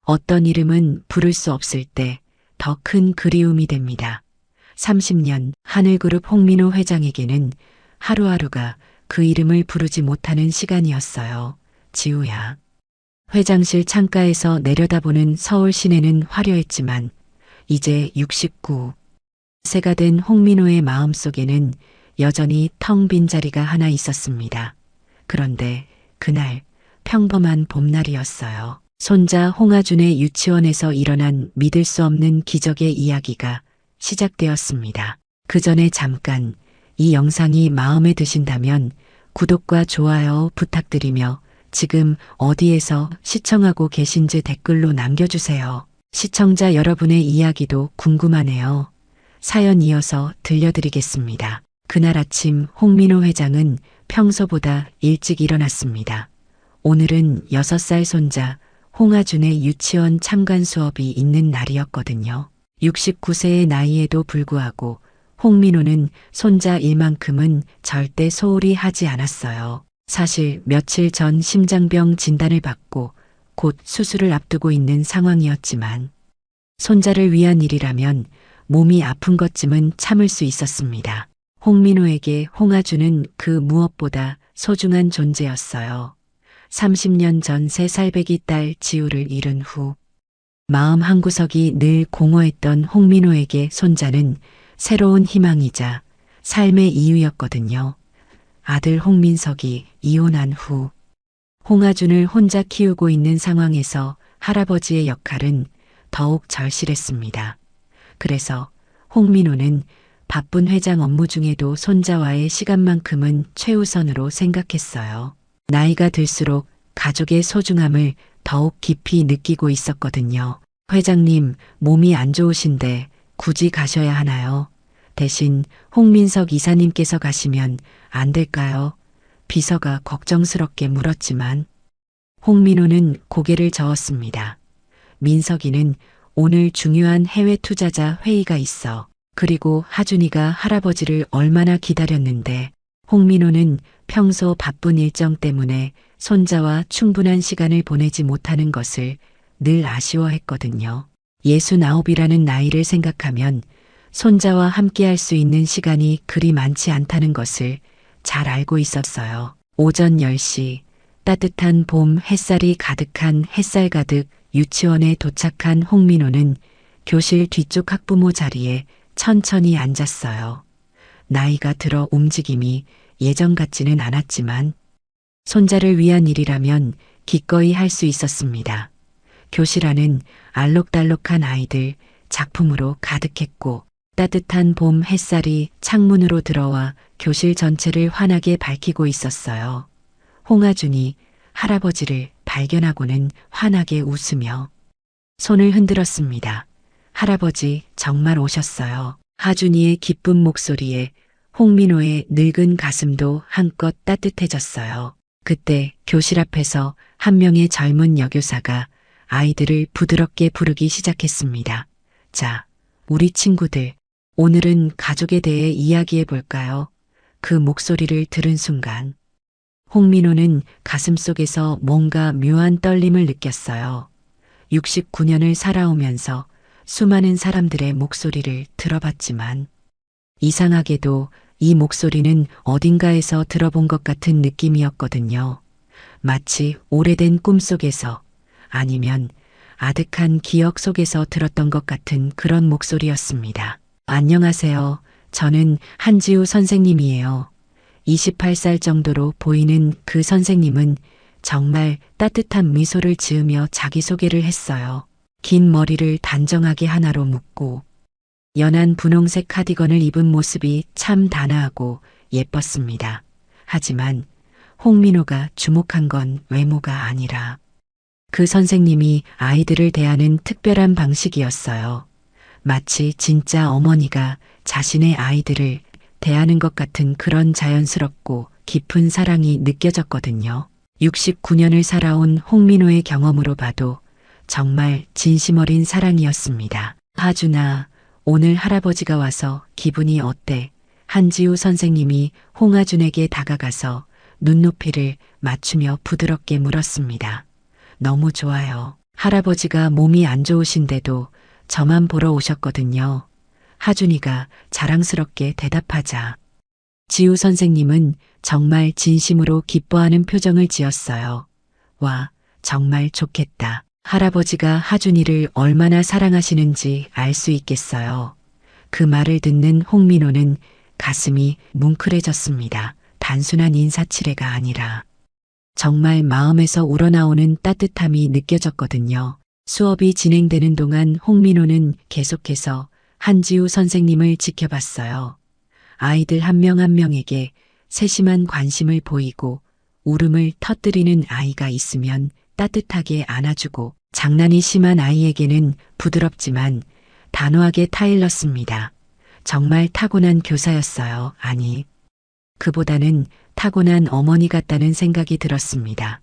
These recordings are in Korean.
어떤 이름은 부를 수 없을 때 더 큰 그리움이 됩니다. 30년 하늘그룹 홍민호 회장에게는 하루하루가 그 이름을 부르지 못하는 시간이었어요. 지우야. 회장실 창가에서 내려다보는 서울 시내는 화려했지만 이제 69세가 된 홍민호의 마음속에는 여전히 텅 빈 자리가 하나 있었습니다. 그런데 그날 평범한 봄날이었어요. 손자 홍아준의 유치원에서 일어난 믿을 수 없는 기적의 이야기가 시작되었습니다. 그 전에 잠깐 이 영상이 마음에 드신다면 구독과 좋아요 부탁드리며 지금 어디에서 시청하고 계신지 댓글로 남겨주세요. 시청자 여러분의 이야기도 궁금하네요. 사연 이어서 들려드리겠습니다. 그날 아침 홍민호 회장은 평소보다 일찍 일어났습니다. 오늘은 6살 손자 홍아준의 유치원 참관 수업이 있는 날이었거든요. 69세의 나이에도 불구하고 홍민호는 손자 일만큼은 절대 소홀히 하지 않았어요. 사실 며칠 전 심장병 진단을 받고 곧 수술을 앞두고 있는 상황이었지만 손자를 위한 일이라면 몸이 아픈 것쯤은 참을 수 있었습니다. 홍민호에게 홍아준은 그 무엇보다 소중한 존재였어요. 30년 전 3살배기 딸 지우를 잃은 후 마음 한구석이 늘 공허했던 홍민호에게 손자는 새로운 희망이자 삶의 이유였거든요. 아들 홍민석이 이혼한 후 홍아준을 혼자 키우고 있는 상황에서 할아버지의 역할은 더욱 절실했습니다. 그래서 홍민호는 바쁜 회장 업무 중에도 손자와의 시간만큼은 최우선으로 생각했어요. 나이가 들수록 가족의 소중함을 더욱 깊이 느끼고 있었거든요. 회장님, 몸이 안 좋으신데 굳이 가셔야 하나요? 대신 홍민석 이사님께서 가시면 안 될까요? 비서가 걱정스럽게 물었지만 홍민호는 고개를 저었습니다. 민석이는 오늘 중요한 해외 투자자 회의가 있어. 그리고 하준이가 할아버지를 얼마나 기다렸는데 홍민호는 평소 바쁜 일정 때문에 손자와 충분한 시간을 보내지 못하는 것을 늘 아쉬워했거든요. 69이라는 나이를 생각하면 손자와 함께할 수 있는 시간이 그리 많지 않다는 것을 잘 알고 있었어요. 오전 10시 따뜻한 봄 햇살이 가득한 햇살 가득 유치원에 도착한 홍민호는 교실 뒤쪽 학부모 자리에 천천히 앉았어요. 나이가 들어 움직임이 예전 같지는 않았지만 손자를 위한 일이라면 기꺼이 할 수 있었습니다. 교실 안은 알록달록한 아이들 작품으로 가득했고 따뜻한 봄 햇살이 창문으로 들어와 교실 전체를 환하게 밝히고 있었어요. 홍아준이 할아버지를 발견하고는 환하게 웃으며 손을 흔들었습니다. 할아버지 정말 오셨어요. 하준이의 기쁜 목소리에 홍민호의 늙은 가슴도 한껏 따뜻해졌어요. 그때 교실 앞에서 한 명의 젊은 여교사가 아이들을 부드럽게 부르기 시작했습니다. 자, 우리 친구들, 오늘은 가족에 대해 이야기해 볼까요? 그 목소리를 들은 순간 홍민호는 가슴속에서 뭔가 묘한 떨림을 느꼈어요. 69년을 살아오면서 수많은 사람들의 목소리를 들어봤지만 이상하게도 이 목소리는 어딘가에서 들어본 것 같은 느낌이었거든요. 마치 오래된 꿈속에서 아니면 아득한 기억 속에서 들었던 것 같은 그런 목소리였습니다. 안녕하세요. 저는 한지우 선생님이에요. 28살 정도로 보이는 그 선생님은 정말 따뜻한 미소를 지으며 자기소개를 했어요. 긴 머리를 단정하게 하나로 묶고 연한 분홍색 카디건을 입은 모습이 참 단아하고 예뻤습니다. 하지만 홍민호가 주목한 건 외모가 아니라 그 선생님이 아이들을 대하는 특별한 방식이었어요. 마치 진짜 어머니가 자신의 아이들을 대하는 것 같은 그런 자연스럽고 깊은 사랑이 느껴졌거든요. 69년을 살아온 홍민호의 경험으로 봐도 정말 진심 어린 사랑이었습니다. 하준아, 오늘 할아버지가 와서 기분이 어때? 한지우 선생님이 홍아준에게 다가가서 눈높이를 맞추며 부드럽게 물었습니다. 너무 좋아요. 할아버지가 몸이 안 좋으신데도 저만 보러 오셨거든요. 하준이가 자랑스럽게 대답하자 지우 선생님은 정말 진심으로 기뻐하는 표정을 지었어요. 와, 정말 좋겠다. 할아버지가 하준이를 얼마나 사랑하시는지 알 수 있겠어요. 그 말을 듣는 홍민호는 가슴이 뭉클해졌습니다. 단순한 인사치레가 아니라 정말 마음에서 우러나오는 따뜻함이 느껴졌거든요. 수업이 진행되는 동안 홍민호는 계속해서 한지우 선생님을 지켜봤어요. 아이들 한 명 한 명에게 세심한 관심을 보이고 울음을 터뜨리는 아이가 있으면 따뜻하게 안아주고 장난이 심한 아이에게는 부드럽지만 단호하게 타일렀습니다. 정말 타고난 교사였어요. 아니, 그보다는 타고난 어머니 같다는 생각이 들었습니다.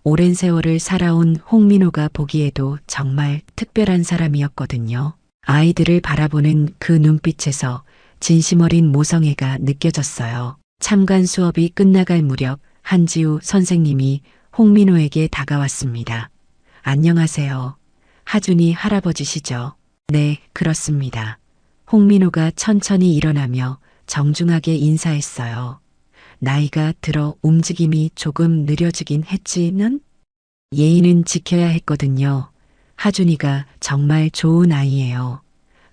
오랜 세월을 살아온 홍민호가 보기에도 정말 특별한 사람이었거든요. 아이들을 바라보는 그 눈빛에서 진심 어린 모성애가 느껴졌어요. 참관 수업이 끝나갈 무렵 한지우 선생님이 홍민호에게 다가왔습니다. 안녕하세요. 하준이 할아버지시죠? 네, 그렇습니다. 홍민호가 천천히 일어나며 정중하게 인사했어요. 나이가 들어 움직임이 조금 느려지긴 했지만 예의는 지켜야 했거든요. 하준이가 정말 좋은 아이예요.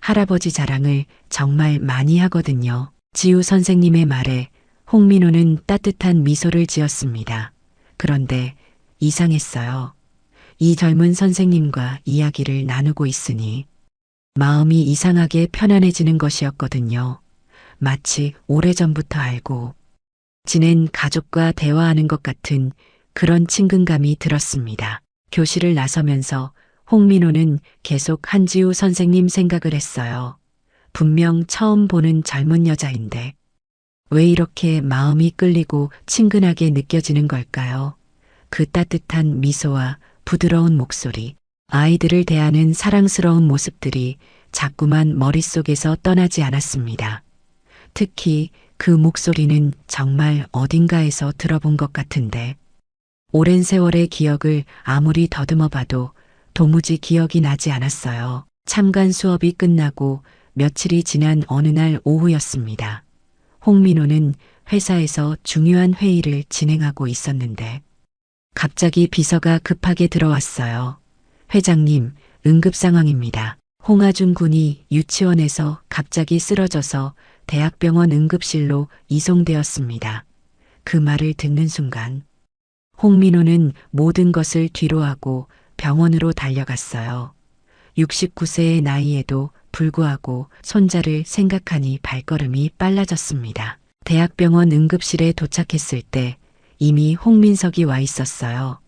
할아버지 자랑을 정말 많이 하거든요. 지우 선생님의 말에 홍민호는 따뜻한 미소를 지었습니다. 그런데 이상했어요. 이 젊은 선생님과 이야기를 나누고 있으니 마음이 이상하게 편안해지는 것이었거든요. 마치 오래전부터 알고 지낸 가족과 대화하는 것 같은 그런 친근감이 들었습니다. 교실을 나서면서 홍민호는 계속 한지우 선생님 생각을 했어요. 분명 처음 보는 젊은 여자인데 왜 이렇게 마음이 끌리고 친근하게 느껴지는 걸까요? 그 따뜻한 미소와 부드러운 목소리, 아이들을 대하는 사랑스러운 모습들이 자꾸만 머릿속에서 떠나지 않았습니다. 특히 그 목소리는 정말 어딘가에서 들어본 것 같은데 오랜 세월의 기억을 아무리 더듬어 봐도 도무지 기억이 나지 않았어요. 참관 수업이 끝나고 며칠이 지난 어느 날 오후였습니다. 홍민호는 회사에서 중요한 회의를 진행하고 있었는데 갑자기 비서가 급하게 들어왔어요. 회장님, 응급 상황입니다. 홍하준 군이 유치원에서 갑자기 쓰러져서 대학병원 응급실로 이송되었습니다. 그 말을 듣는 순간 홍민호는 모든 것을 뒤로하고 병원으로 달려갔어요. 69세의 나이에도 불구하고 손자를 생각하니 발걸음이 빨라졌습니다. 대학병원 응급실에 도착했을 때 이미 홍민석이 와 있었어요.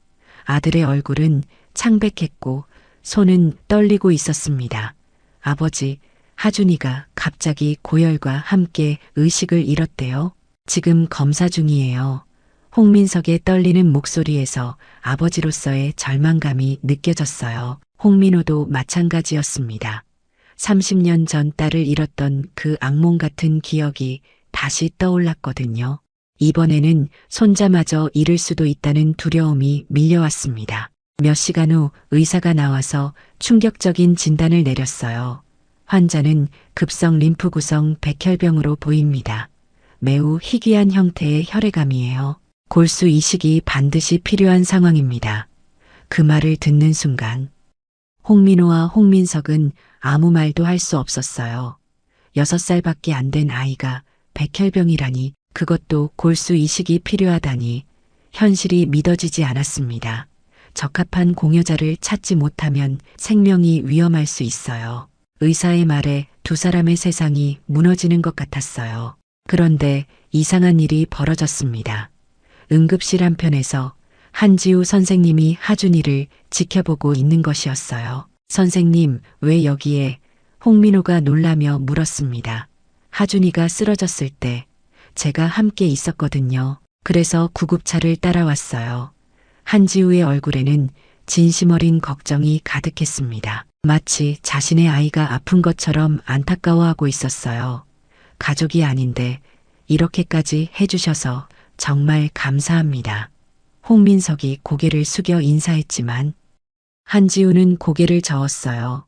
아들의 얼굴은 창백했고 손은 떨리고 있었습니다. 아버지, 하준이가 갑자기 고열과 함께 의식을 잃었대요. 지금 검사 중이에요. 홍민석의 떨리는 목소리에서 아버지로서의 절망감이 느껴졌어요. 홍민호도 마찬가지였습니다. 30년 전 딸을 잃었던 그 악몽 같은 기억이 다시 떠올랐거든요. 이번에는 손자마저 잃을 수도 있다는 두려움이 밀려왔습니다. 몇 시간 후 의사가 나와서 충격적인 진단을 내렸어요. 환자는 급성 림프 구성 백혈병으로 보입니다. 매우 희귀한 형태의 혈액암이에요. 골수 이식이 반드시 필요한 상황입니다. 그 말을 듣는 순간 홍민호와 홍민석은 아무 말도 할 수 없었어요. 6살밖에 안 된 아이가 백혈병이라니, 그것도 골수 이식이 필요하다니 현실이 믿어지지 않았습니다. 적합한 공여자를 찾지 못하면 생명이 위험할 수 있어요. 의사의 말에 두 사람의 세상이 무너지는 것 같았어요. 그런데 이상한 일이 벌어졌습니다. 응급실 한편에서 한지우 선생님이 하준이를 지켜보고 있는 것이었어요. 선생님, 왜 여기에? 홍민호가 놀라며 물었습니다. 하준이가 쓰러졌을 때 제가 함께 있었거든요. 그래서 구급차를 따라왔어요. 한지우의 얼굴에는 진심 어린 걱정이 가득했습니다. 마치 자신의 아이가 아픈 것처럼 안타까워하고 있었어요. 가족이 아닌데 이렇게까지 해주셔서 정말 감사합니다. 홍민석이 고개를 숙여 인사했지만 한지우는 고개를 저었어요.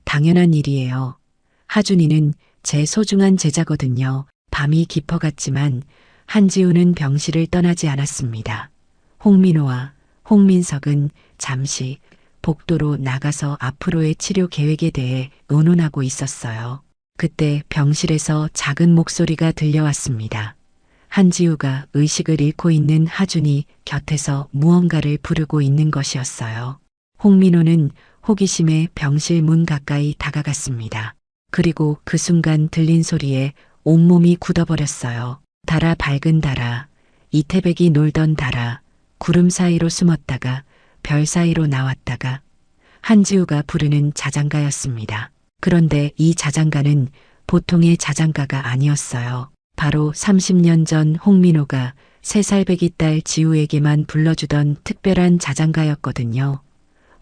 당연한 일이에요. 하준이는 제 소중한 제자거든요. 밤이 깊어갔지만 한지우는 병실을 떠나지 않았습니다. 홍민호와 홍민석은 잠시 복도로 나가서 앞으로의 치료 계획에 대해 의논하고 있었어요. 그때 병실에서 작은 목소리가 들려왔습니다. 한지우가 의식을 잃고 있는 하준이 곁에서 무언가를 부르고 있는 것이었어요. 홍민호는 호기심에 병실 문 가까이 다가갔습니다. 그리고 그 순간 들린 소리에 온몸이 굳어버렸어요. 달아 밝은 달아, 이태백이 놀던 달아, 구름 사이로 숨었다가 별 사이로 나왔다가 한지우가 부르는 자장가였습니다. 그런데 이 자장가는 보통의 자장가가 아니었어요. 바로 30년 전 홍민호가 3살 배기 딸 지우에게만 불러주던 특별한 자장가였거든요.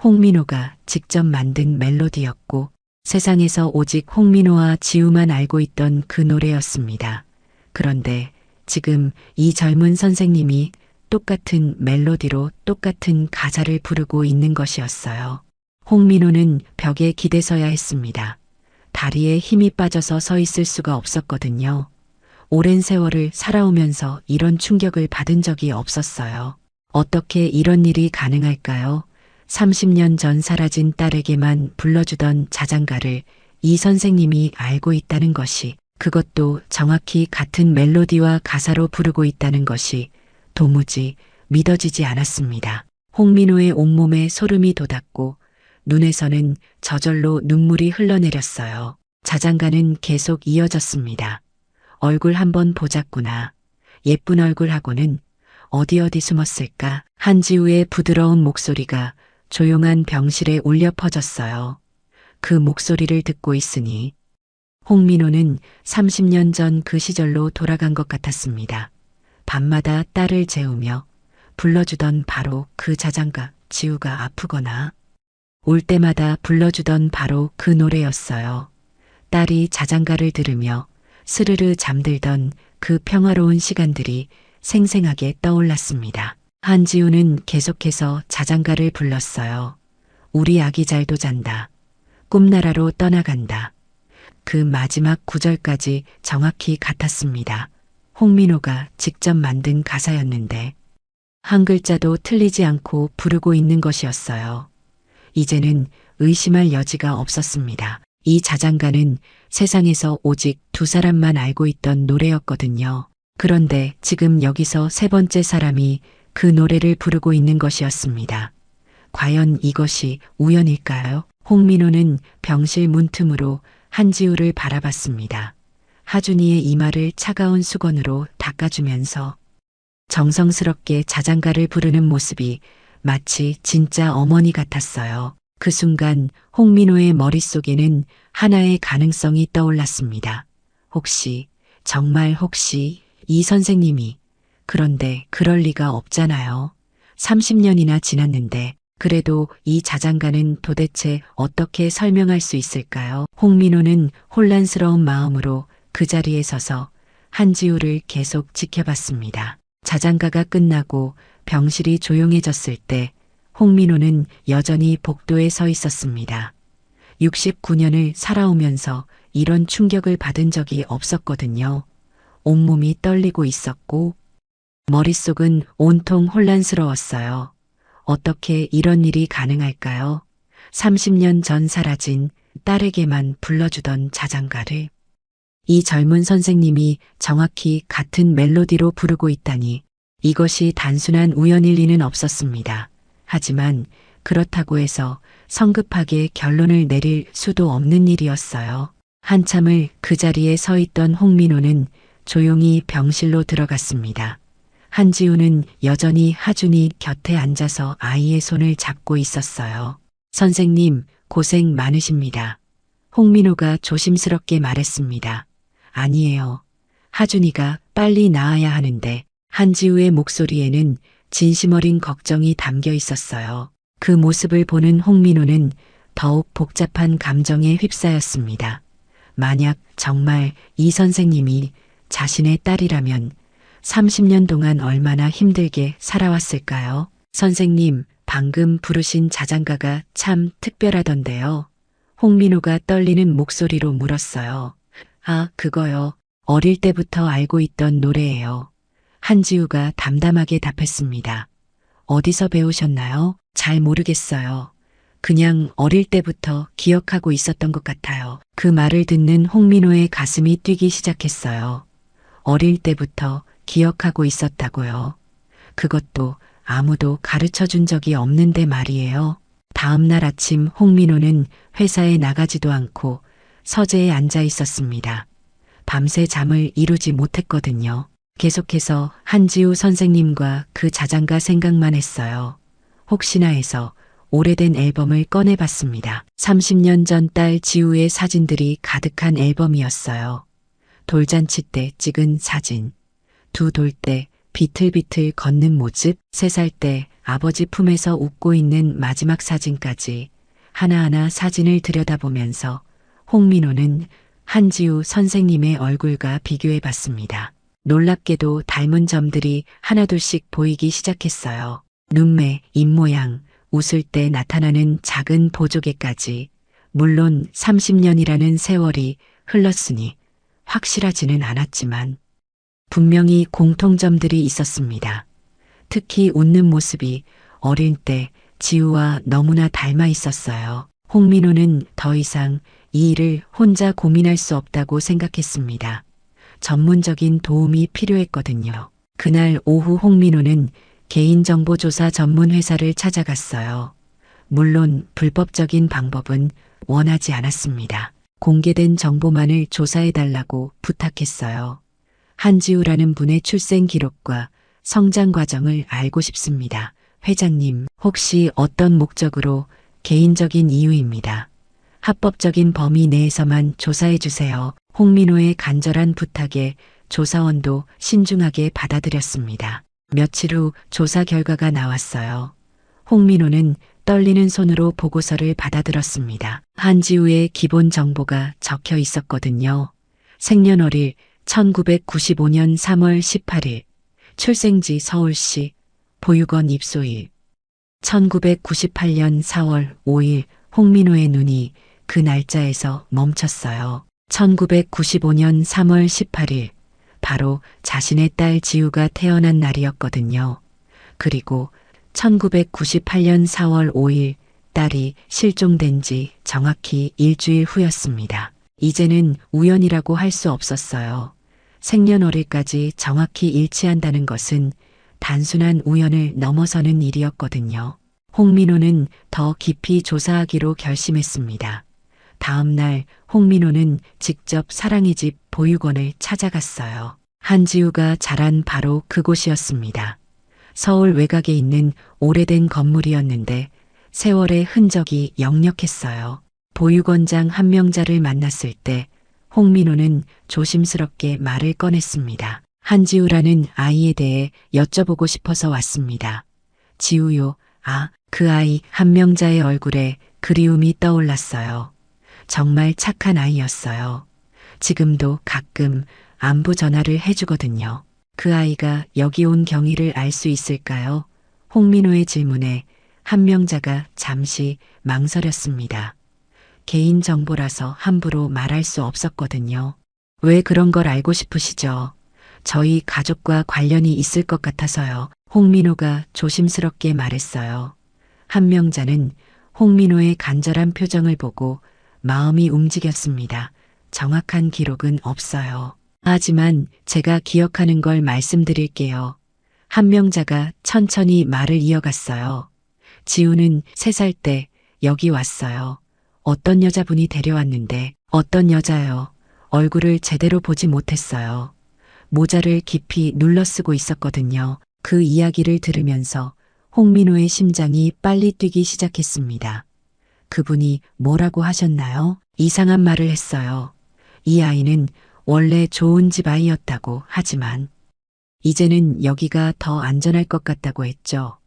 홍민호가 직접 만든 멜로디였고 세상에서 오직 홍민호와 지우만 알고 있던 그 노래였습니다. 그런데 지금 이 젊은 선생님이 똑같은 멜로디로 똑같은 가사를 부르고 있는 것이었어요. 홍민호는 벽에 기대서야 했습니다. 다리에 힘이 빠져서 서 있을 수가 없었거든요. 오랜 세월을 살아오면서 이런 충격을 받은 적이 없었어요. 어떻게 이런 일이 가능할까요? 30년 전 사라진 딸에게만 불러주던 자장가를 이 선생님이 알고 있다는 것이, 그것도 정확히 같은 멜로디와 가사로 부르고 있다는 것이 도무지 믿어지지 않았습니다. 홍민호의 온몸에 소름이 돋았고 눈에서는 저절로 눈물이 흘러내렸어요. 자장가는 계속 이어졌습니다. 얼굴 한번 보자꾸나. 예쁜 얼굴하고는 어디 숨었을까? 한지우의 부드러운 목소리가 조용한 병실에 울려 퍼졌어요. 그 목소리를 듣고 있으니 홍민호는 30년 전 그 시절로 돌아간 것 같았습니다. 밤마다 딸을 재우며 불러주던 바로 그 자장가, 지우가 아프거나 올 때마다 불러주던 바로 그 노래였어요. 딸이 자장가를 들으며 스르르 잠들던 그 평화로운 시간들이 생생하게 떠올랐습니다. 한지우는 계속해서 자장가를 불렀어요. 우리 아기 잘도 잔다. 꿈나라로 떠나간다. 그 마지막 구절까지 정확히 같았습니다. 홍민호가 직접 만든 가사였는데 한 글자도 틀리지 않고 부르고 있는 것이었어요. 이제는 의심할 여지가 없었습니다. 이 자장가는 세상에서 오직 2사람만 알고 있던 노래였거든요. 그런데 지금 여기서 3번째 사람이 그 노래를 부르고 있는 것이었습니다. 과연 이것이 우연일까요? 홍민호는 병실 문틈으로 한지우를 바라봤습니다. 하준이의 이마를 차가운 수건으로 닦아주면서 정성스럽게 자장가를 부르는 모습이 마치 진짜 어머니 같았어요. 그 순간 홍민호의 머릿속에는 하나의 가능성이 떠올랐습니다. 혹시, 정말 혹시 이 선생님이, 그런데 그럴 리가 없잖아요. 30년이나 지났는데 그래도 이 자장가는 도대체 어떻게 설명할 수 있을까요? 홍민호는 혼란스러운 마음으로 그 자리에 서서 한지우를 계속 지켜봤습니다. 자장가가 끝나고 병실이 조용해졌을 때 홍민호는 여전히 복도에 서 있었습니다. 69년을 살아오면서 이런 충격을 받은 적이 없었거든요. 온몸이 떨리고 있었고 머릿속은 온통 혼란스러웠어요. 어떻게 이런 일이 가능할까요? 30년 전 사라진 딸에게만 불러주던 자장가를 이 젊은 선생님이 정확히 같은 멜로디로 부르고 있다니, 이것이 단순한 우연일 리는 없었습니다. 하지만 그렇다고 해서 성급하게 결론을 내릴 수도 없는 일이었어요. 한참을 그 자리에 서 있던 홍민호는 조용히 병실로 들어갔습니다. 한지우는 여전히 하준이 곁에 앉아서 아이의 손을 잡고 있었어요. 선생님, 고생 많으십니다. 홍민호가 조심스럽게 말했습니다. 아니에요. 하준이가 빨리 나아야 하는데. 한지우의 목소리에는 진심 어린 걱정이 담겨 있었어요. 그 모습을 보는 홍민호는 더욱 복잡한 감정에 휩싸였습니다. 만약 정말 이 선생님이 자신의 딸이라면 30년 동안 얼마나 힘들게 살아왔을까요? 선생님, 방금 부르신 자장가가 참 특별하던데요. 홍민호가 떨리는 목소리로 물었어요. 아, 그거요. 어릴 때부터 알고 있던 노래예요. 한지우가 담담하게 답했습니다. 어디서 배우셨나요? 잘 모르겠어요. 그냥 어릴 때부터 기억하고 있었던 것 같아요. 그 말을 듣는 홍민호의 가슴이 뛰기 시작했어요. 어릴 때부터 기억하고 있었다고요. 그것도 아무도 가르쳐 준 적이 없는데 말이에요. 다음 날 아침 홍민호는 회사에 나가지도 않고 서재에 앉아 있었습니다. 밤새 잠을 이루지 못했거든요. 계속해서 한지우 선생님과 그 자장가 생각만 했어요. 혹시나 해서 오래된 앨범을 꺼내봤습니다. 30년 전 딸 지우의 사진들이 가득한 앨범이었어요. 돌잔치 때 찍은 사진, 두 돌 때 비틀비틀 걷는 모습, 3살 때 아버지 품에서 웃고 있는 마지막 사진까지 하나하나 사진을 들여다보면서 홍민호는 한지우 선생님의 얼굴과 비교해 봤습니다. 놀랍게도 닮은 점들이 하나둘씩 보이기 시작했어요. 눈매, 입모양, 웃을 때 나타나는 작은 보조개까지. 물론 30년이라는 세월이 흘렀으니 확실하지는 않았지만 분명히 공통점들이 있었습니다. 특히 웃는 모습이 어릴 때 지우와 너무나 닮아 있었어요. 홍민호는 더 이상 이 일을 혼자 고민할 수 없다고 생각했습니다. 전문적인 도움이 필요했거든요. 그날 오후 홍민호는 개인정보조사 전문 회사를 찾아갔어요. 물론 불법적인 방법은 원하지 않았습니다. 공개된 정보만을 조사해달라고 부탁했어요. 한지우라는 분의 출생 기록과 성장 과정을 알고 싶습니다. 회장님, 혹시 어떤 목적으로 개인적인 이유입니다. 합법적인 범위 내에서만 조사해 주세요. 홍민호의 간절한 부탁에 조사원도 신중하게 받아들였습니다. 며칠 후 조사 결과가 나왔어요. 홍민호는 떨리는 손으로 보고서를 받아들었습니다. 한지우의 기본 정보가 적혀 있었거든요. 생년월일 1995년 3월 18일, 출생지 서울시, 보육원 입소일. 1998년 4월 5일 홍민호의 눈이 그 날짜에서 멈췄어요. 1995년 3월 18일, 바로 자신의 딸 지우가 태어난 날이었거든요. 그리고 1998년 4월 5일 딸이 실종된 지 정확히 일주일 후였습니다. 이제는 우연이라고 할 수 없었어요. 생년월일까지 정확히 일치한다는 것은 단순한 우연을 넘어서는 일이었거든요. 홍민호는 더 깊이 조사하기로 결심했습니다. 다음 날 홍민호는 직접 사랑의 집 보육원을 찾아갔어요. 한지우가 자란 바로 그곳이었습니다. 서울 외곽에 있는 오래된 건물이었는데 세월의 흔적이 역력했어요. 보육원장 한명자를 만났을 때 홍민호는 조심스럽게 말을 꺼냈습니다. 한지우라는 아이에 대해 여쭤보고 싶어서 왔습니다. 지우요. 아, 그 아이. 한명자의 얼굴에 그리움이 떠올랐어요. 정말 착한 아이였어요. 지금도 가끔 안부 전화를 해주거든요. 그 아이가 여기 온 경위를 알 수 있을까요? 홍민호의 질문에 한명자가 잠시 망설였습니다. 개인정보라서 함부로 말할 수 없었거든요. 왜 그런 걸 알고 싶으시죠? 저희 가족과 관련이 있을 것 같아서요. 홍민호가 조심스럽게 말했어요. 한명자는 홍민호의 간절한 표정을 보고 마음이 움직였습니다. 정확한 기록은 없어요. 하지만 제가 기억하는 걸 말씀드릴게요. 한명자가 천천히 말을 이어갔어요. 지우는 3살 때 여기 왔어요. 어떤 여자분이 데려왔는데 어떤 여자요. 얼굴을 제대로 보지 못했어요. 모자를 깊이 눌러쓰고 있었거든요. 그 이야기를 들으면서 홍민호의 심장이 빨리 뛰기 시작했습니다. 그분이 뭐라고 하셨나요? 이상한 말을 했어요. 이 아이는 원래 좋은 집 아이였다고 하지만 이제는 여기가 더 안전할 것 같다고 했죠.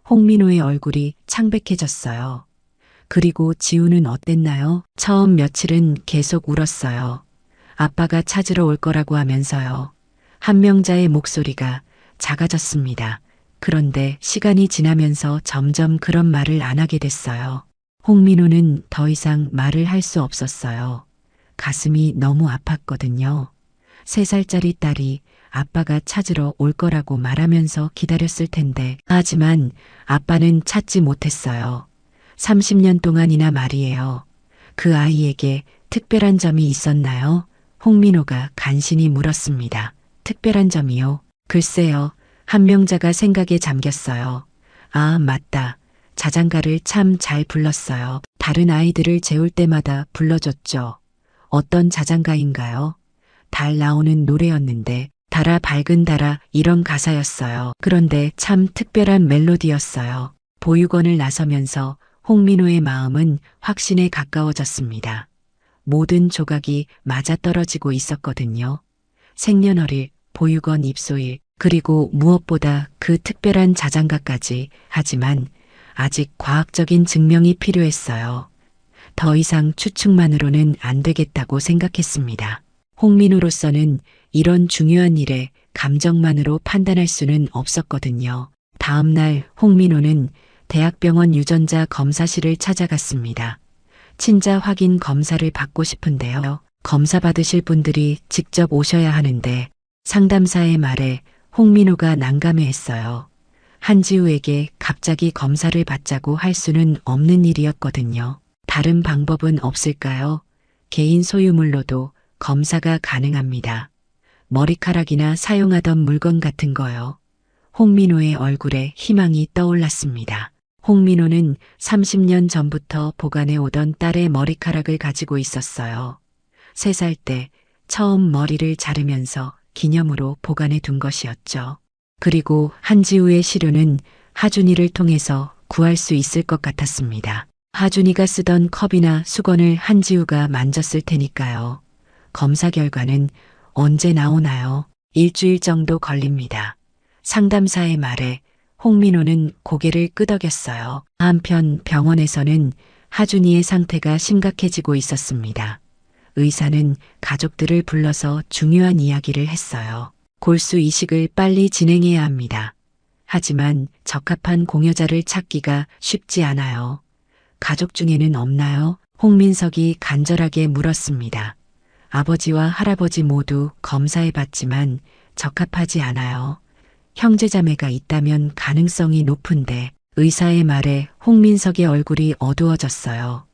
홍민호의 얼굴이 창백해졌어요. 그리고 지우는 어땠나요? 처음 며칠은 계속 울었어요. 아빠가 찾으러 올 거라고 하면서요. 한명자의 목소리가 작아졌습니다. 그런데 시간이 지나면서 점점 그런 말을 안 하게 됐어요. 홍민호는 더 이상 말을 할 수 없었어요. 가슴이 너무 아팠거든요. 3살짜리 딸이 아빠가 찾으러 올 거라고 말하면서 기다렸을 텐데, 하지만 아빠는 찾지 못했어요. 30년 동안이나 말이에요. 그 아이에게 특별한 점이 있었나요? 홍민호가 간신히 물었습니다. 특별한 점이요? 글쎄요. 한명자가 생각에 잠겼어요. 아, 맞다. 자장가를 참 잘 불렀어요. 다른 아이들을 재울 때마다 불러줬죠. 어떤 자장가인가요? 달 나오는 노래였는데, 달아 밝은 달아 이런 가사였어요. 그런데 참 특별한 멜로디였어요. 보육원을 나서면서 홍민호의 마음은 확신에 가까워졌습니다. 모든 조각이 맞아떨어지고 있었거든요. 생년월일, 보육원 입소일, 그리고 무엇보다 그 특별한 자장가까지. 하지만 아직 과학적인 증명이 필요했어요. 더 이상 추측만으로는 안 되겠다고 생각했습니다. 홍민호로서는 이런 중요한 일에 감정만으로 판단할 수는 없었거든요. 다음 날 홍민호는 대학병원 유전자 검사실을 찾아갔습니다. 친자 확인 검사를 받고 싶은데요. 검사 받으실 분들이 직접 오셔야 하는데, 상담사의 말에 홍민호가 난감해했어요. 한지우에게 갑자기 검사를 받자고 할 수는 없는 일이었거든요. 다른 방법은 없을까요? 개인 소유물로도 검사가 가능합니다. 머리카락이나 사용하던 물건 같은 거요. 홍민호의 얼굴에 희망이 떠올랐습니다. 홍민호는 30년 전부터 보관해 오던 딸의 머리카락을 가지고 있었어요. 3살 때 처음 머리를 자르면서 기념으로 보관해 둔 것이었죠. 그리고 한지우의 시료는 하준이를 통해서 구할 수 있을 것 같았습니다. 하준이가 쓰던 컵이나 수건을 한지우가 만졌을 테니까요. 검사 결과는 언제 나오나요? 일주일 정도 걸립니다. 상담사의 말에 홍민호는 고개를 끄덕였어요. 한편 병원에서는 하준이의 상태가 심각해지고 있었습니다. 의사는 가족들을 불러서 중요한 이야기를 했어요. 골수 이식을 빨리 진행해야 합니다. 하지만 적합한 공여자를 찾기가 쉽지 않아요. 가족 중에는 없나요? 홍민석이 간절하게 물었습니다. 아버지와 할아버지 모두 검사해봤지만 적합하지 않아요. 형제자매가 있다면 가능성이 높은데. 의사의 말에 홍민석의 얼굴이 어두워졌어요.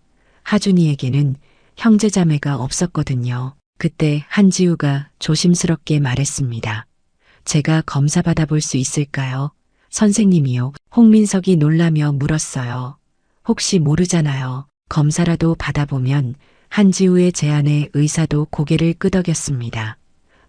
하준이에게는 형제자매가 없었거든요. 그때 한지우가 조심스럽게 말했습니다. 제가 검사 받아볼 수 있을까요? 선생님이요. 홍민석이 놀라며 물었어요. 혹시 모르잖아요. 검사라도 받아보면. 한지우의 제안에 의사도 고개를 끄덕였습니다.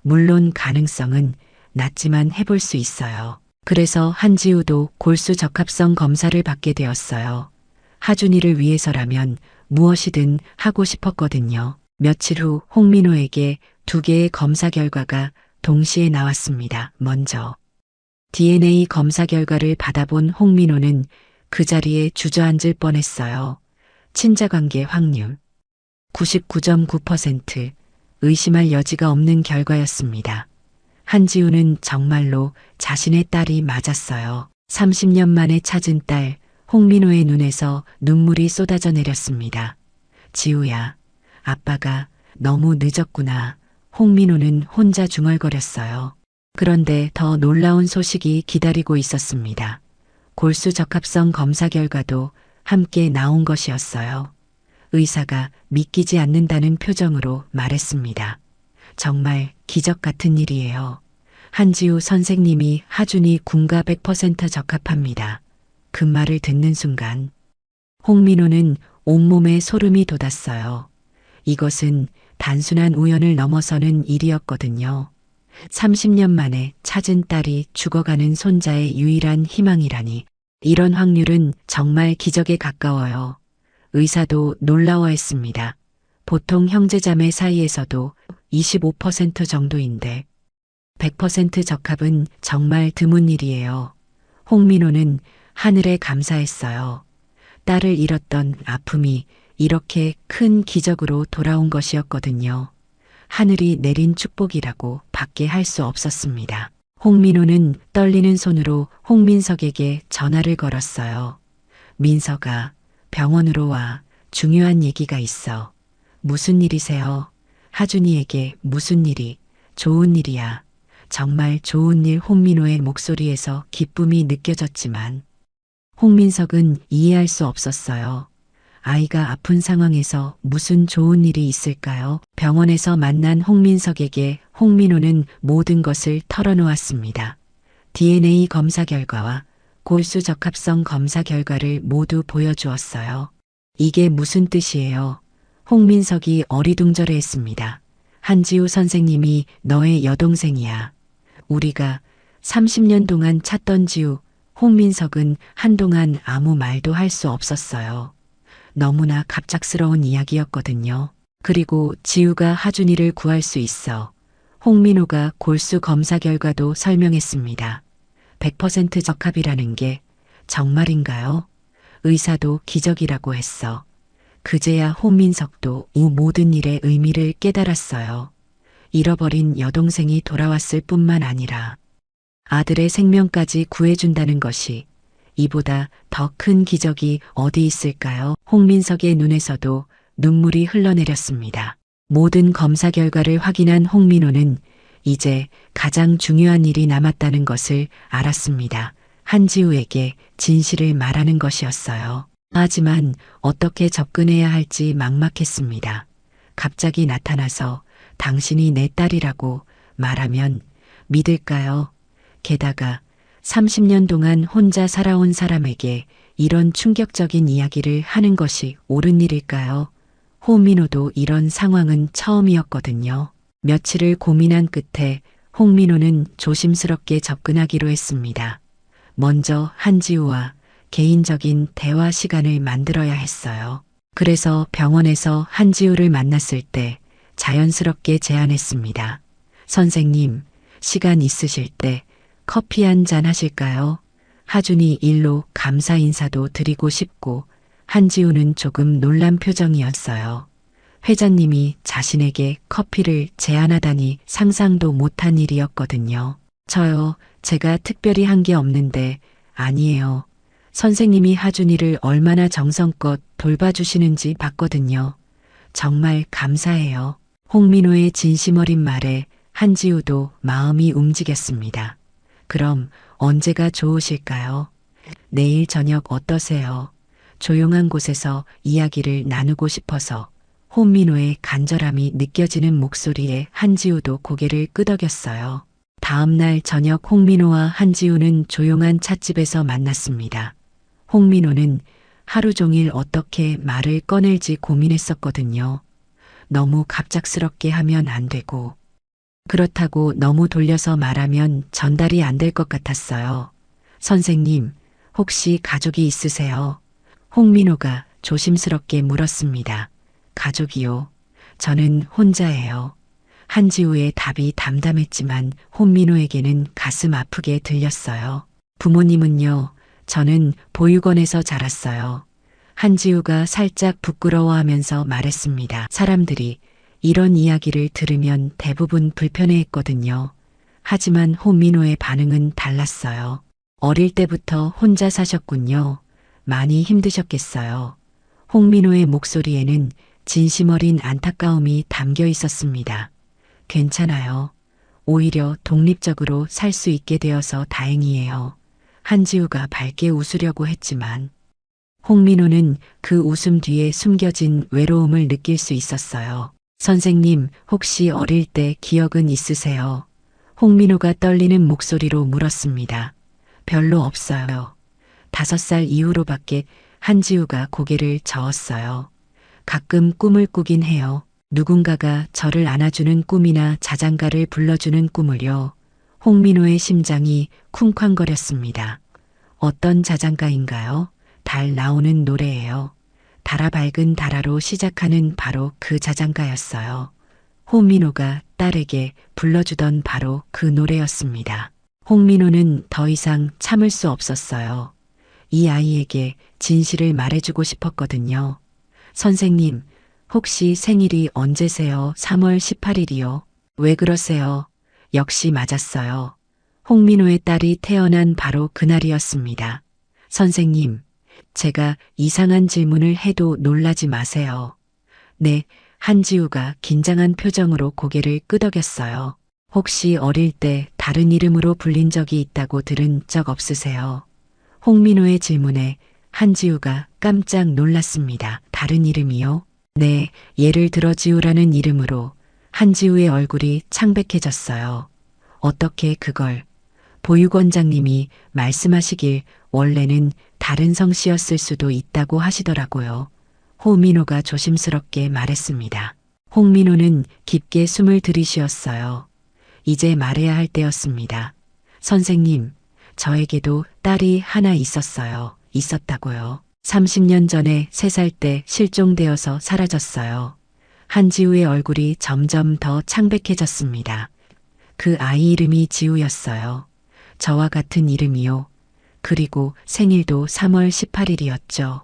물론 가능성은 낮지만 해볼 수 있어요. 그래서 한지우도 골수 적합성 검사를 받게 되었어요. 하준이를 위해서라면 무엇이든 하고 싶었거든요. 며칠 후 홍민호에게 2개의 검사 결과가 동시에 나왔습니다. 먼저 DNA 검사 결과를 받아본 홍민호는 그 자리에 주저앉을 뻔했어요. 친자관계 확률 99.9%, 의심할 여지가 없는 결과였습니다. 한지우는 정말로 자신의 딸이 맞았어요. 30년 만에 찾은 딸, 홍민호의 눈에서 눈물이 쏟아져 내렸습니다. 지우야, 아빠가 너무 늦었구나. 홍민호는 혼자 중얼거렸어요. 그런데 더 놀라운 소식이 기다리고 있었습니다. 골수 적합성 검사 결과도 함께 나온 것이었어요. 의사가 믿기지 않는다는 표정으로 말했습니다. 정말 기적 같은 일이에요. 한지우 선생님이 하준이 군과 100% 적합합니다. 그 말을 듣는 순간 홍민호는 온몸에 소름이 돋았어요. 이것은 단순한 우연을 넘어서는 일이었거든요. 30년 만에 찾은 딸이 죽어가는 손자의 유일한 희망이라니. 이런 확률은 정말 기적에 가까워요. 의사도 놀라워했습니다. 보통 형제자매 사이에서도 25% 정도인데 100% 적합은 정말 드문 일이에요. 홍민호는 하늘에 감사했어요. 딸을 잃었던 아픔이 이렇게 큰 기적으로 돌아온 것이었거든요. 하늘이 내린 축복이라고 밖에 할 수 없었습니다. 홍민호는 떨리는 손으로 홍민석에게 전화를 걸었어요. 민석아, 병원으로 와. 중요한 얘기가 있어. 무슨 일이세요? 하준이에게 무슨 일이? 좋은 일이야. 정말 좋은 일. 홍민호의 목소리에서 기쁨이 느껴졌지만 홍민석은 이해할 수 없었어요. 아이가 아픈 상황에서 무슨 좋은 일이 있을까요? 병원에서 만난 홍민석에게 홍민호는 모든 것을 털어놓았습니다. DNA 검사 결과와 골수 적합성 검사 결과를 모두 보여주었어요. 이게 무슨 뜻이에요? 홍민석이 어리둥절해했습니다. 한지우 선생님이 너의 여동생이야. 우리가 30년 동안 찾던 지우. 홍민석은 한동안 아무 말도 할 수 없었어요. 너무나 갑작스러운 이야기였거든요. 그리고 지우가 하준이를 구할 수 있어. 홍민호가 골수 검사 결과도 설명했습니다. 100% 적합이라는 게 정말인가요? 의사도 기적이라고 했어. 그제야 홍민석도 이 모든 일의 의미를 깨달았어요. 잃어버린 여동생이 돌아왔을 뿐만 아니라 아들의 생명까지 구해준다는 것이 이보다 더 큰 기적이 어디 있을까요? 홍민석의 눈에서도 눈물이 흘러내렸습니다. 모든 검사 결과를 확인한 홍민호는 이제 가장 중요한 일이 남았다는 것을 알았습니다. 한지우에게 진실을 말하는 것이었어요. 하지만 어떻게 접근해야 할지 막막했습니다. 갑자기 나타나서 당신이 내 딸이라고 말하면 믿을까요? 게다가 30년 동안 혼자 살아온 사람에게 이런 충격적인 이야기를 하는 것이 옳은 일일까요? 홍민호도 이런 상황은 처음이었거든요. 며칠을 고민한 끝에 홍민호는 조심스럽게 접근하기로 했습니다. 먼저 한지우와 개인적인 대화 시간을 만들어야 했어요. 그래서 병원에서 한지우를 만났을 때 자연스럽게 제안했습니다. 선생님, 시간 있으실 때 커피 한 잔 하실까요? 하준이 일로 감사 인사도 드리고 싶고 한지우는 조금 놀란 표정이었어요. 회장님이 자신에게 커피를 제안하다니 상상도 못한 일이었거든요. 저요, 제가 특별히 한 게 없는데. 아니에요. 선생님이 하준이를 얼마나 정성껏 돌봐주시는지 봤거든요. 정말 감사해요. 홍민호의 진심 어린 말에 한지우도 마음이 움직였습니다. 그럼 언제가 좋으실까요? 내일 저녁 어떠세요? 조용한 곳에서 이야기를 나누고 싶어서. 홍민호의 간절함이 느껴지는 목소리에 한지우도 고개를 끄덕였어요. 다음 날 저녁 홍민호와 한지우는 조용한 찻집에서 만났습니다. 홍민호는 하루 종일 어떻게 말을 꺼낼지 고민했었거든요. 너무 갑작스럽게 하면 안 되고, 그렇다고 너무 돌려서 말하면 전달이 안 될 것 같았어요. 선생님, 혹시 가족이 있으세요? 홍민호가 조심스럽게 물었습니다. 가족이요? 저는 혼자예요. 한지우의 답이 담담했지만 홍민호에게는 가슴 아프게 들렸어요. 부모님은요? 저는 보육원에서 자랐어요. 한지우가 살짝 부끄러워하면서 말했습니다. 사람들이 이런 이야기를 들으면 대부분 불편해했거든요. 하지만 홍민호의 반응은 달랐어요. 어릴 때부터 혼자 사셨군요. 많이 힘드셨겠어요. 홍민호의 목소리에는 진심 어린 안타까움이 담겨 있었습니다. 괜찮아요. 오히려 독립적으로 살 수 있게 되어서 다행이에요. 한지우가 밝게 웃으려고 했지만 홍민호는 그 웃음 뒤에 숨겨진 외로움을 느낄 수 있었어요. 선생님, 혹시 어릴 때 기억은 있으세요? 홍민호가 떨리는 목소리로 물었습니다. 별로 없어요. 5살 이후로밖에. 한지우가 고개를 저었어요. 가끔 꿈을 꾸긴 해요. 누군가가 저를 안아주는 꿈이나 자장가를 불러주는 꿈을요. 홍민호의 심장이 쿵쾅거렸습니다. 어떤 자장가인가요? 달 나오는 노래예요. 달아 밝은 달아로 시작하는 바로 그 자장가였어요. 홍민호가 딸에게 불러주던 바로 그 노래였습니다. 홍민호는 더 이상 참을 수 없었어요. 이 아이에게 진실을 말해주고 싶었거든요. 선생님, 혹시 생일이 언제세요? 3월 18일이요. 왜 그러세요? 역시 맞았어요. 홍민호의 딸이 태어난 바로 그날이었습니다. 선생님, 제가 이상한 질문을 해도 놀라지 마세요. 네, 한지우가 긴장한 표정으로 고개를 끄덕였어요. 혹시 어릴 때 다른 이름으로 불린 적이 있다고 들은 적 없으세요? 홍민호의 질문에 한지우가 깜짝 놀랐습니다. 다른 이름이요? 네, 예를 들어 지우라는 이름으로. 한지우의 얼굴이 창백해졌어요. 어떻게 그걸? 보육원장님이 말씀하시길 원래는 다른 성씨였을 수도 있다고 하시더라고요. 홍민호가 조심스럽게 말했습니다. 홍민호는 깊게 숨을 들이쉬었어요. 이제 말해야 할 때였습니다. 선생님, 저에게도 딸이 하나 있었어요. 있었다고요. 30년 전에 3살 때 실종되어서 사라졌어요. 한지우의 얼굴이 점점 더 창백해졌습니다. 그 아이 이름이 지우였어요. 저와 같은 이름이요. 그리고 생일도 3월 18일이었죠.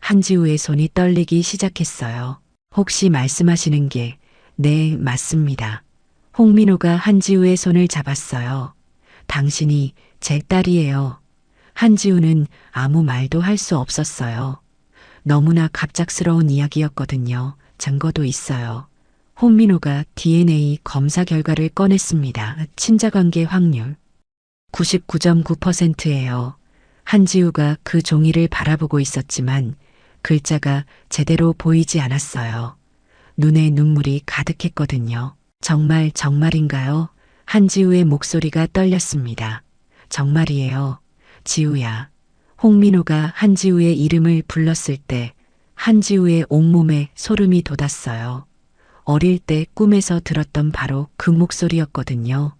한지우의 손이 떨리기 시작했어요. 혹시 말씀하시는 게, 네, 맞습니다. 홍민호가 한지우의 손을 잡았어요. 당신이 제 딸이에요. 한지우는 아무 말도 할 수 없었어요. 너무나 갑작스러운 이야기였거든요. 증거도 있어요. 홍민호가 DNA 검사 결과를 꺼냈습니다. 친자관계 확률 99.9%예요. 한지우가 그 종이를 바라보고 있었지만 글자가 제대로 보이지 않았어요. 눈에 눈물이 가득했거든요. 정말인가요? 한지우의 목소리가 떨렸습니다. 정말이에요. 지우야. 홍민호가 한지우의 이름을 불렀을 때 한지우의 온몸에 소름이 돋았어요. 어릴 때 꿈에서 들었던 바로 그 목소리였거든요.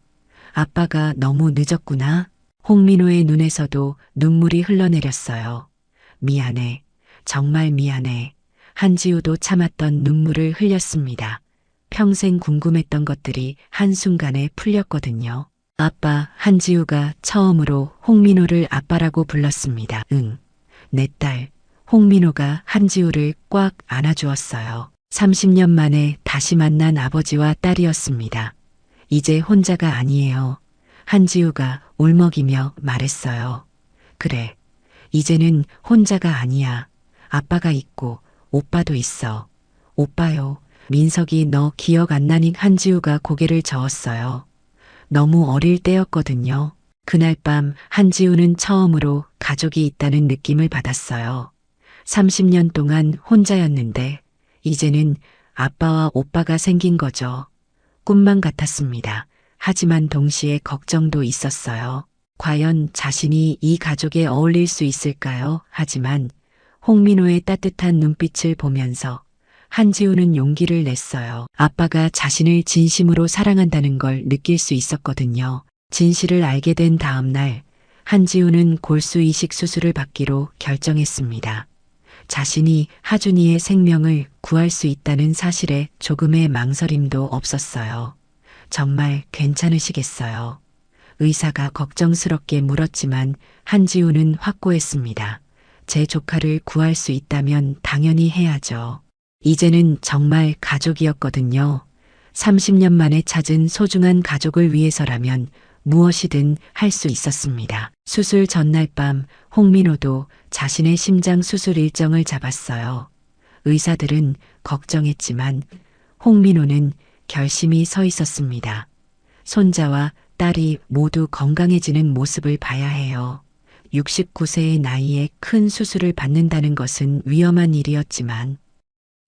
아빠가 너무 늦었구나. 홍민호의 눈에서도 눈물이 흘러내렸어요. 미안해. 정말 미안해. 한지우도 참았던 눈물을 흘렸습니다. 평생 궁금했던 것들이 한순간에 풀렸거든요. 아빠, 한지우가 처음으로 홍민호를 아빠라고 불렀습니다. 응, 내 딸. 홍민호가 한지우를 꽉 안아주었어요. 30년 만에 다시 만난 아버지와 딸이었습니다. 이제 혼자가 아니에요. 한지우가 울먹이며 말했어요. 그래, 이제는 혼자가 아니야. 아빠가 있고 오빠도 있어. 오빠요. 민석이 너 기억 안 나니? 한지우가 고개를 저었어요. 너무 어릴 때였거든요. 그날 밤 한지우는 처음으로 가족이 있다는 느낌을 받았어요. 30년 동안 혼자였는데 이제는 아빠와 오빠가 생긴 거죠. 꿈만 같았습니다. 하지만 동시에 걱정도 있었어요. 과연 자신이 이 가족에 어울릴 수 있을까요? 하지만 홍민호의 따뜻한 눈빛을 보면서 한지우는 용기를 냈어요. 아빠가 자신을 진심으로 사랑한다는 걸 느낄 수 있었거든요. 진실을 알게 된 다음 날 한지우는 골수 이식 수술을 받기로 결정했습니다. 자신이 하준이의 생명을 구할 수 있다는 사실에 조금의 망설임도 없었어요. 정말 괜찮으시겠어요? 의사가 걱정스럽게 물었지만 한지우는 확고했습니다. 제 조카를 구할 수 있다면 당연히 해야죠. 이제는 정말 가족이었거든요. 30년 만에 찾은 소중한 가족을 위해서라면 무엇이든 할 수 있었습니다. 수술 전날 밤 홍민호도 자신의 심장 수술 일정을 잡았어요. 의사들은 걱정했지만 홍민호는 결심이 서 있었습니다. 손자와 딸이 모두 건강해지는 모습을 봐야 해요. 69세의 나이에 큰 수술을 받는다는 것은 위험한 일이었지만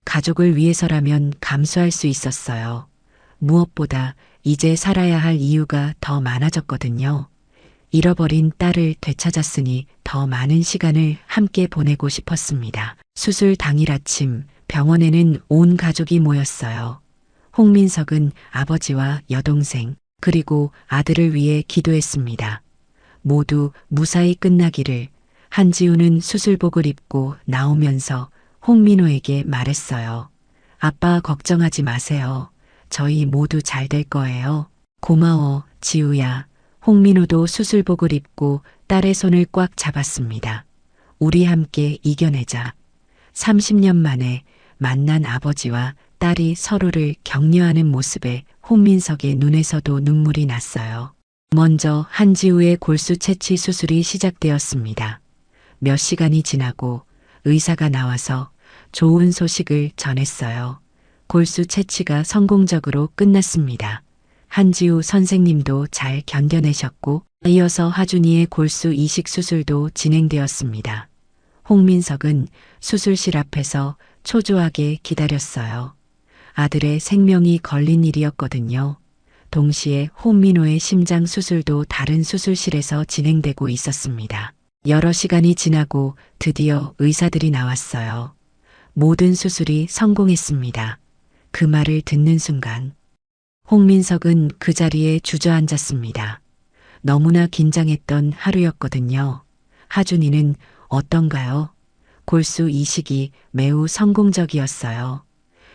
가족을 위해서라면 감수할 수 있었어요. 무엇보다 이제 살아야 할 이유가 더 많아졌거든요. 잃어버린 딸을 되찾았으니 더 많은 시간을 함께 보내고 싶었습니다. 수술 당일 아침 병원에는 온 가족이 모였어요. 홍민석은 아버지와 여동생 그리고 아들을 위해 기도했습니다. 모두 무사히 끝나기를. 한지우는 수술복을 입고 나오면서 홍민호에게 말했어요. 아빠 걱정하지 마세요. 저희 모두 잘 될 거예요. 고마워, 지우야. 홍민호도 수술복을 입고 딸의 손을 꽉 잡았습니다. 우리 함께 이겨내자. 30년 만에 만난 아버지와 딸이 서로를 격려하는 모습에 홍민석의 눈에서도 눈물이 났어요. 먼저 한지우의 골수 채취 수술이 시작되었습니다. 몇 시간이 지나고 의사가 나와서 좋은 소식을 전했어요. 골수 채취가 성공적으로 끝났습니다. 한지우 선생님도 잘 견뎌내셨고 이어서 하준이의 골수 이식 수술도 진행되었습니다. 홍민석은 수술실 앞에서 초조하게 기다렸어요. 아들의 생명이 걸린 일이었거든요. 동시에 홍민호의 심장 수술도 다른 수술실에서 진행되고 있었습니다. 여러 시간이 지나고 드디어 의사들이 나왔어요. 모든 수술이 성공했습니다. 그 말을 듣는 순간 홍민석은 그 자리에 주저앉았습니다. 너무나 긴장했던 하루였거든요. 하준이는 어떤가요? 골수 이식이 매우 성공적이었어요.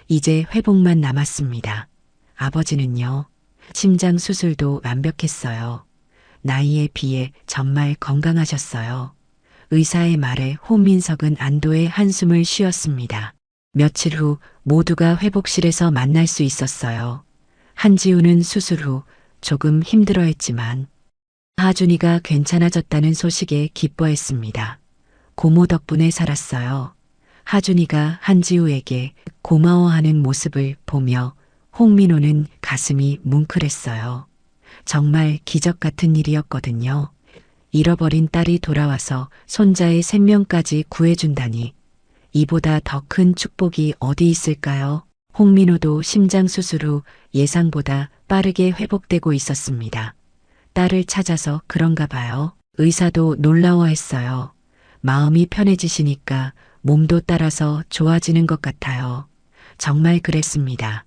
이제 회복만 남았습니다. 아버지는요? 심장 수술도 완벽했어요. 나이에 비해 정말 건강하셨어요. 의사의 말에 홍민석은 안도의 한숨을 쉬었습니다. 며칠 후 모두가 회복실에서 만날 수 있었어요. 한지우는 수술 후 조금 힘들어했지만 하준이가 괜찮아졌다는 소식에 기뻐했습니다. 고모 덕분에 살았어요. 하준이가 한지우에게 고마워하는 모습을 보며 홍민호는 가슴이 뭉클했어요. 정말 기적 같은 일이었거든요. 잃어버린 딸이 돌아와서 손자의 생명까지 구해준다니 이보다 더 큰 축복이 어디 있을까요? 홍민호도 심장 수술 후 예상보다 빠르게 회복되고 있었습니다. 딸을 찾아서 그런가 봐요. 의사도 놀라워했어요. 마음이 편해지시니까 몸도 따라서 좋아지는 것 같아요. 정말 그랬습니다.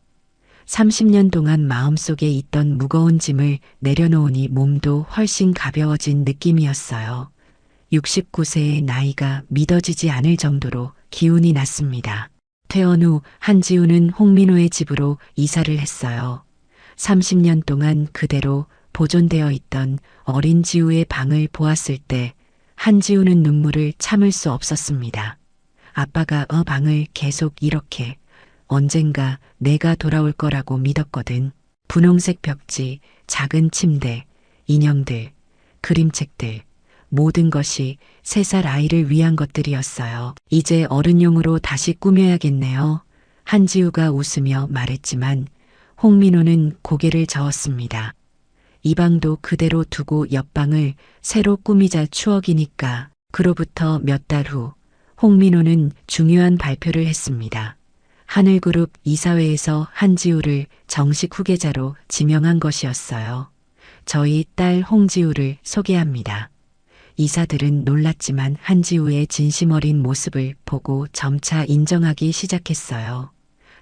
30년 동안 마음속에 있던 무거운 짐을 내려놓으니 몸도 훨씬 가벼워진 느낌이었어요. 69세의 나이가 믿어지지 않을 정도로 기운이 났습니다. 퇴원 후 한지우는 홍민호의 집으로 이사를 했어요. 30년 동안 그대로 보존되어 있던 어린 지우의 방을 보았을 때 한지우는 눈물을 참을 수 없었습니다. 아빠가 방을 계속 이렇게 언젠가 내가 돌아올 거라고 믿었거든. 분홍색 벽지, 작은 침대, 인형들, 그림책들, 모든 것이 3살 아이를 위한 것들이었어요. 이제 어른용으로 다시 꾸며야겠네요. 한지우가 웃으며 말했지만 홍민호는 고개를 저었습니다. 이 방도 그대로 두고 옆방을 새로 꾸미자 추억이니까. 그로부터 몇 달 후 홍민호는 중요한 발표를 했습니다. 하늘그룹 이사회에서 한지우를 정식 후계자로 지명한 것이었어요. 저희 딸 홍지우를 소개합니다. 이사들은 놀랐지만 한지우의 진심 어린 모습을 보고 점차 인정하기 시작했어요.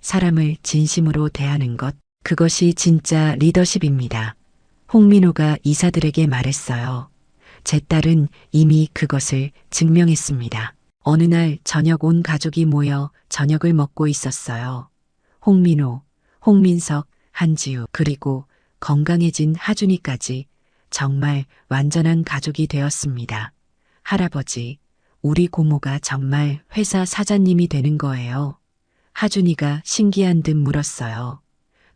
사람을 진심으로 대하는 것, 그것이 진짜 리더십입니다. 홍민호가 이사들에게 말했어요. 제 딸은 이미 그것을 증명했습니다. 어느 날 저녁 온 가족이 모여 저녁을 먹고 있었어요. 홍민호, 홍민석, 한지우, 그리고 건강해진 하준이까지 정말 완전한 가족이 되었습니다. 할아버지, 우리 고모가 정말 회사 사장님이 되는 거예요. 하준이가 신기한 듯 물었어요.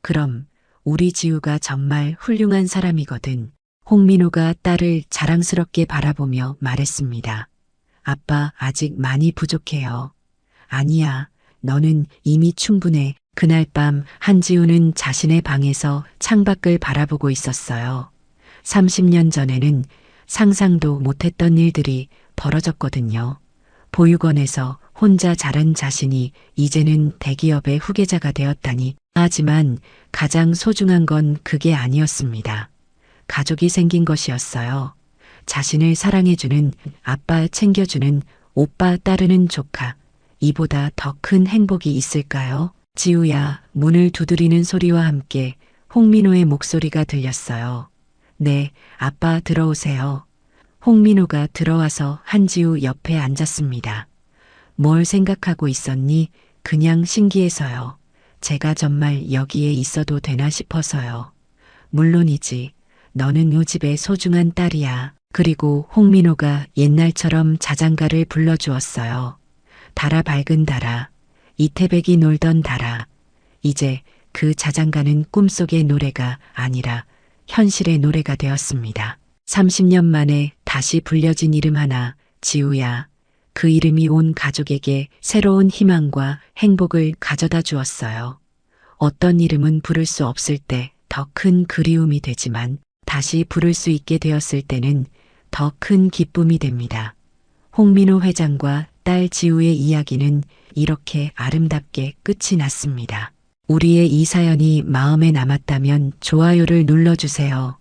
그럼 우리 지우가 정말 훌륭한 사람이거든. 홍민호가 딸을 자랑스럽게 바라보며 말했습니다. 아빠 아직 많이 부족해요. 아니야, 너는 이미 충분해. 그날 밤 한지우는 자신의 방에서 창밖을 바라보고 있었어요. 30년 전에는 상상도 못했던 일들이 벌어졌거든요. 보육원에서 혼자 자란 자신이 이제는 대기업의 후계자가 되었다니. 하지만 가장 소중한 건 그게 아니었습니다. 가족이 생긴 것이었어요. 자신을 사랑해주는 아빠, 챙겨주는 오빠, 따르는 조카. 이보다 더 큰 행복이 있을까요? 지우야, 문을 두드리는 소리와 함께 홍민호의 목소리가 들렸어요. 네, 아빠 들어오세요. 홍민호가 들어와서 한지우 옆에 앉았습니다. 뭘 생각하고 있었니? 그냥 신기해서요. 제가 정말 여기에 있어도 되나 싶어서요. 물론이지. 너는 요 집의 소중한 딸이야. 그리고 홍민호가 옛날처럼 자장가를 불러주었어요. 달아 밝은 달아, 이태백이 놀던 달아. 이제 그 자장가는 꿈속의 노래가 아니라 현실의 노래가 되었습니다. 30년 만에 다시 불려진 이름 하나, 지우야. 그 이름이 온 가족에게 새로운 희망과 행복을 가져다 주었어요. 어떤 이름은 부를 수 없을 때 더 큰 그리움이 되지만 다시 부를 수 있게 되었을 때는 더 큰 기쁨이 됩니다. 홍민호 회장과 딸 지우의 이야기는 이렇게 아름답게 끝이 났습니다. 우리의 이 사연이 마음에 남았다면 좋아요를 눌러주세요.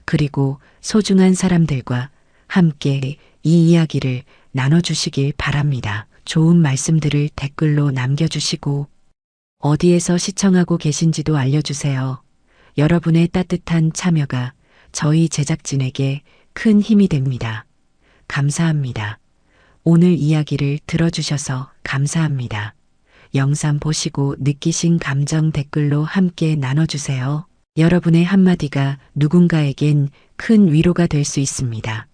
그리고 소중한 사람들과 함께 이 이야기를 나눠주시길 바랍니다. 좋은 말씀들을 댓글로 남겨주시고 어디에서 시청하고 계신지도 알려주세요. 여러분의 따뜻한 참여가 저희 제작진에게 큰 힘이 됩니다. 감사합니다. 오늘 이야기를 들어주셔서 감사합니다. 영상 보시고 느끼신 감정 댓글로 함께 나눠주세요. 여러분의 한마디가 누군가에겐 큰 위로가 될 수 있습니다.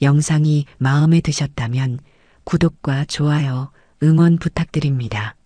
영상이 마음에 드셨다면 구독과 좋아요, 응원 부탁드립니다.